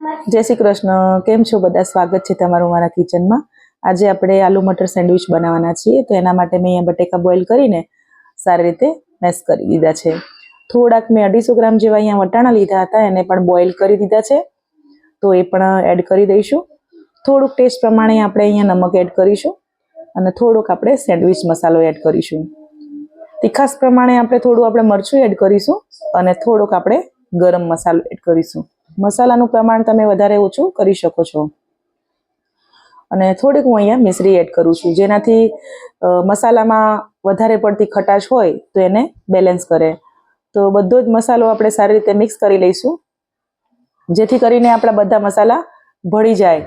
जय श्री कृष्ण। केम छो बधा? स्वागत है तमारुं मारा किचन में। आज आपणे आलू मटर सेन्डविच बनाववाना छीए। तो एना माटे मैं अहींया बटेका बॉइल करीने सारी रीते मेश करी दीधा छे। थोड़ाक मैं 250 ग्राम जेवा अहींया वटाणा लीधा हता, एने पण बॉइल करी दीधा छे, तो ए पण एड करी दईशुं। थोड़ुंक टेस्ट प्रमाणे आपणे अहींया नमक एड करीशुं अने थोड़ोक आपणे सेन्डविच मसालो एड करीशुं। तीखास प्रमाणे आपणे थोड़ुं आपणे मरचुं एड करीशुं अने थोड़ोक आपणे गरम मसालो एड करीशुं। मसालानुं प्रमाण तमे वधारे ओछुं करी शको छो। अने थोड़ीक हुं अहींया मिश्री एड करूं छुं, जेनाथी मसालामां वधारे पड़ती खटाश होय तो एने बेलेन्स करे। तो बधो ज मसालो आपणे सारी रीते मिक्स करी लईशुं, जेथी करीने आपणा बधा मसाला भળી जाय।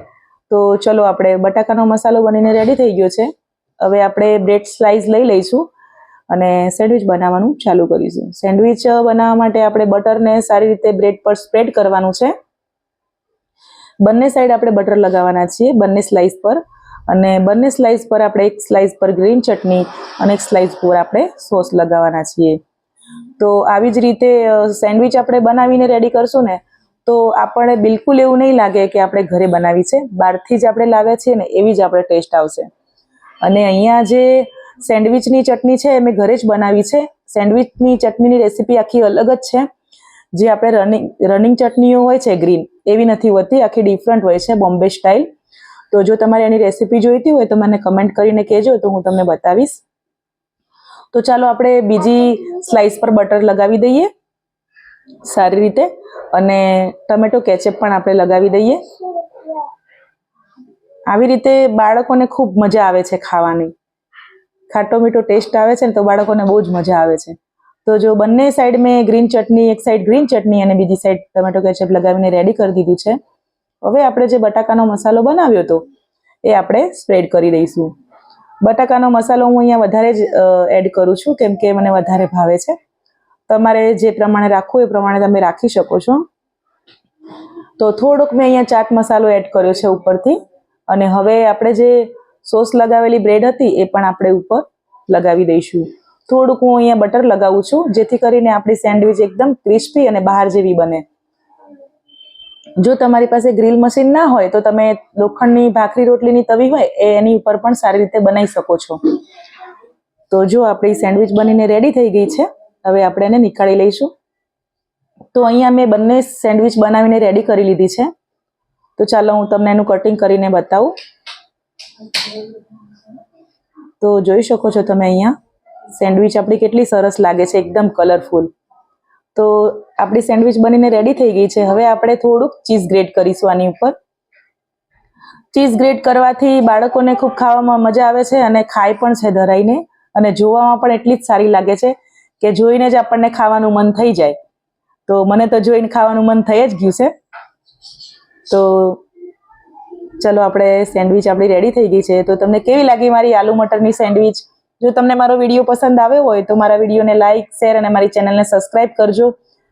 तो चलो आपणे बटाकानो मसालो बनीने रेडी थई गयो छे। हवे आपणे ब्रेड स्लाइस लई लईशुं અને સેન્ડવિચ બનાવવાનું ચાલુ કરીશું। સેન્ડવિચ બનાવવા માટે આપણે બટરને સારી રીતે બ્રેડ પર સ્પ્રેડ કરવાનું છે। બંને સાઈડ આપણે બટર લગાવવાના છીએ, બંને સ્લાઇસ પર, અને બંને સ્લાઇસ પર આપણે એક સ્લાઇસ પર ગ્રીન ચટણી અને એક સ્લાઇસ પર આપણે સોસ લગાવવાના છીએ। તો આવી જ રીતે સેન્ડવિચ આપણે બનાવીને રેડી કરશું ને તો આપણે બિલકુલ એવું નહીં લાગે કે આપણે ઘરે બનાવી છે, બહારથી જ આપણે લાવ્યા છીએ ને એવી જ આપણે ટેસ્ટ આવશે। અને અહીંયા જે સેન્ડવિચની ચટણી છે મેં ઘરે જ બનાવી છે। સેન્ડવિચની ચટણીની રેસીપી આખી અલગ જ છે। જે આપણે રનિંગ ચટણીઓ હોય છે ગ્રીન, એવી નથી હોતી, આખી ડિફરન્ટ હોય છે, બોમ્બે સ્ટાઇલ। તો જો તમારે એની રેસીપી જોઈતી હોય તો મને કમેન્ટ કરીને કહેજો, તો હું તમને બતાવીશ। તો ચાલો આપણે બીજી સ્લાઇસ પર બટર લગાવી દઈએ સારી રીતે, અને ટમેટો કેચઅપ પણ આપણે લગાવી દઈએ। આવી રીતે બાળકોને ખૂબ મજા આવે છે ખાવાની। ખાટો મીઠો ટેસ્ટ આવે છે ને તો બાળકોને બહુ જ મજા આવે છે। તો જો બંને સાઈડ મેં ગ્રીન ચટણી, એક સાઈડ ગ્રીન ચટણી અને બીજી સાઈડ ટમેટો કેચઅપ લગાવીને રેડી કરી દીધું છે। હવે આપણે જે બટાકાનો મસાલો બનાવ્યો હતો એ આપણે સ્પ્રેડ કરી દઈશું। બટાકાનો મસાલો હું અહીંયા વધારે જ એડ કરું છું, કેમ કે મને વધારે ભાવે છે। તમારે જે પ્રમાણે રાખવું એ પ્રમાણે તમે રાખી શકો છો। તો થોડોક મેં અહીંયા ચાટ મસાલો એડ કર્યો છે ઉપરથી, અને હવે આપણે જે સોસ લગાવેલી બ્રેડ હતી એ પણ આપણે ઉપર લગાવી દઈશું। થોડુંક હું અહીંયા બટર લગાવું છું, જેથી કરીને આપણી સેન્ડવિચ એકદમ ક્રિસ્પી અને બહાર જેવી બને। જો તમારી પાસે ગ્રીલ મશીન ના હોય તો તમે લોખંડની ભાખરી રોટલીની તવી હોય એની ઉપર પણ સારી રીતે બનાવી શકો છો। તો જો આપણી સેન્ડવિચ બનીને રેડી થઈ ગઈ છે, હવે આપણે એને નીકાળી લઈશું। તો અહીંયા મેં બંને સેન્ડવિચ બનાવીને રેડી કરી લીધી છે। તો ચાલો હું તમને એનું કટિંગ કરીને બતાવું। તો જોઈ શકો છો તમે અહીંયા સેન્ડવિચ આપણી કેટલી સરસ લાગે છે, એકદમ કલરફુલ। તો આપણી સેન્ડવિચ બનીને રેડી થઈ ગઈ છે। હવે આપણે થોડુંક ચીઝ ગ્રેટ કરીશું આની ઉપર। ચીઝ ગ્રેટ કરવાથી બાળકોને ખૂબ ખાવામાં મજા આવે છે અને ખાય પણ છે ધરાઈને, અને જોવામાં પણ એટલી જ સારી લાગે છે કે જોઈને જ આપણને ખાવાનું મન થઈ જાય। તો મને તો જોઈને ખાવાનું મન થઈ જ ગયું છે। તો ચલો આપણે સેન્ડવિચ આપણી રેડી થઈ ગઈ છે। તો તમને કેવી લાગી મારી આલુ મટરની સેન્ડવિચ? જો તમને મારો વિડીયો પસંદ આવ્યો હોય તો મારા વિડીયોને લાઇક, શેર અને મારી ચેનલને સબસ્ક્રાઇબ કરજો।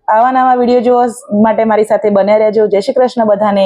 આવા નવા વિડીયો જોવા માટે મારી સાથે બન્યા રહેજો। જય શ્રી કૃષ્ણ બધાને।